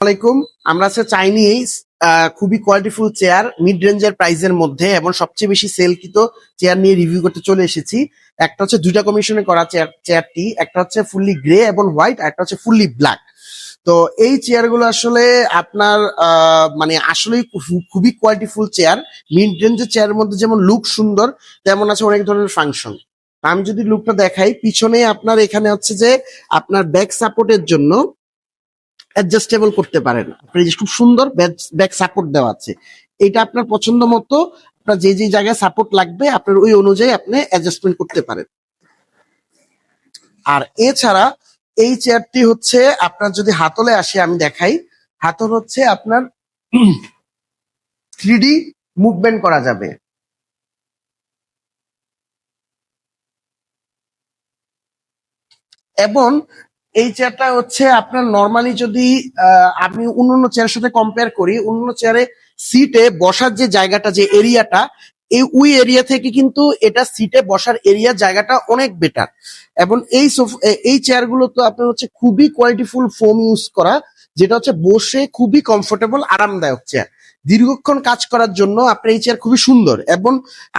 আলাইকুম। আমরা আছে চাইনিজ খুবই কোয়ালিটিফুল চেয়ার মিড রেঞ্জের প্রাইসের মধ্যে এবং সবচেয়ে বেশি সেলকৃত চেয়ার নিয়ে রিভিউ করতে চলে এসেছি। একটা হচ্ছে দুইটা কমিশনে করা চেয়ারটি, একটা হচ্ছে ফুললি গ্রে এবং হোয়াইট, আর একটা হচ্ছে ফুললি ব্ল্যাক। তো এই চেয়ারগুলো আসলে আপনার মানে আসলেই খুবই কোয়ালিটিফুল চেয়ার। মিড রেঞ্জের চেয়ারের মধ্যে যেমন লুক সুন্দর, তেমন আছে অনেক ধরনের ফাংশন। আমি যদি লুকটা দেখাই, পিছনে আপনার এখানে হচ্ছে যে আপনার ব্যাক সাপোর্টের জন্য অ্যাডজাস্টেবল করতে পারেন। আপনার খুব সুন্দর ব্যাক সাপোর্ট দেওয়া আছে। এটা আপনার পছন্দ মতো আপনার যে যে জায়গায় সাপোর্ট লাগবে আপনার ওই অনুযায়ী আপনি অ্যাডজাস্টমেন্ট করতে পারেন। আর এছাড়া এই চেয়ারটি হচ্ছে আপনার যদি হাতলে আসে, আমি দেখাই। হাতল হচ্ছে আপনার 3D মুভমেন্ট করা যাবে এবং এই চেয়ারটা হচ্ছে আপনার নর্মালি যদি আমি অন্যান্য চেয়ারের সাথে কম্পেয়ার করি, অন্যান্য চেয়ারে সিটে বসার যে জায়গাটা, যে এরিয়াটা, ওই এরিয়া থেকে কিন্তু এটা সিটে বসার এরিয়া জায়গাটা অনেক বেটার। এবং এই চেয়ারগুলো তো আপনার হচ্ছে খুবই কোয়ালিটিফুল ফোম ইউজ করা, যেটা হচ্ছে বসে খুবই কমফোর্টেবল আরামদায়ক চেয়ার। দীর্ঘক্ষণ কাজ করার জন্য আপনার এই চেয়ার খুবই সুন্দর। এবং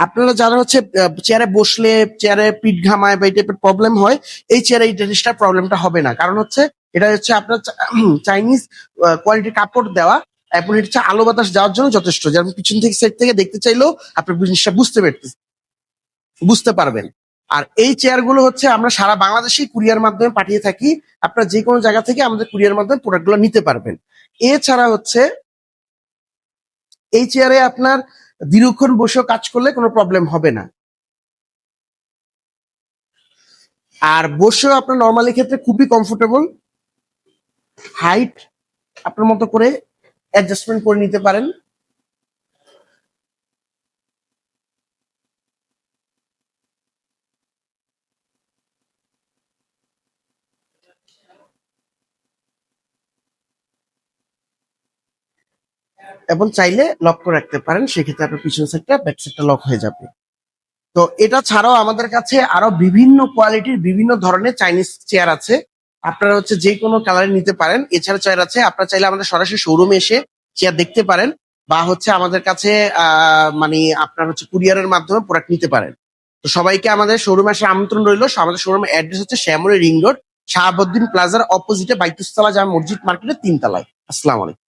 আপনারা যারা হচ্ছে চেয়ারে বসলে চেয়ারে পিঠ ঘামায় বা এই টাইপের প্রবলেম হয়, এই চেয়ারে এই জিনিসটার প্রবলেমটা হবে না। কারণ হচ্ছে এটা হচ্ছে আপনার চাইনিজ কোয়ালিটির কাপড় দেওয়া এবং এটা হচ্ছে আলো বাতাস যাওয়ার জন্য যথেষ্ট। যেমন পিছন থেকে সাইড থেকে দেখতে চাইলেও আপনার জিনিসটা বুঝতে পারবেন। আর এই চেয়ারগুলো হচ্ছে আমরা সারা বাংলাদেশে কুরিয়ার মাধ্যমে পাঠিয়ে থাকি। আপনারা যে কোনো জায়গা থেকে আমাদের কুরিয়ার মাধ্যমে প্রোডাক্টগুলো নিতে পারবেন। এছাড়া হচ্ছে এই চেয়ারে আপনার দীর্ঘক্ষণ বসেও কাজ করলে কোনো প্রবলেম হবে না। আর বসেও আপনার নর্মালি ক্ষেত্রে খুবই কমফোর্টেবল। হাইট আপনার মতো করে অ্যাডজাস্টমেন্ট করে নিতে পারেন। এবং চাইলে লক করে রাখতে পারেন, সেক্ষেত্রে আপনার পিছন সাইডটা ব্যাক সাইডটা লক হয়ে যাবে। তো এটা ছাড়াও আমাদের কাছে আরো বিভিন্ন কোয়ালিটির বিভিন্ন ধরনের চাইনিজ চেয়ার আছে। আপনারা হচ্ছে যে কোনো কালারে নিতে পারেন। এছাড়া চেয়ার আছে, আপনারা চাইলে আমাদের সরাসরি শোরুমে এসে চেয়ার দেখতে পারেন, বা হচ্ছে আমাদের কাছে মানে আপনার হচ্ছে কুরিয়ারের মাধ্যমে প্রোডাক্ট নিতে পারেন। তো সবাইকে আমাদের শোরুমে আসার আমন্ত্রণ রইল। আমাদের শোরুমের অ্যাড্রেস হচ্ছে শ্যামলী রিং রোড, শাহাবুদ্দিন প্লাজার অপোজিটে বাইতুস সালাহ জামে মসজিদ মার্কেটের 3 তলায়। আসসালামু আলাইকুম।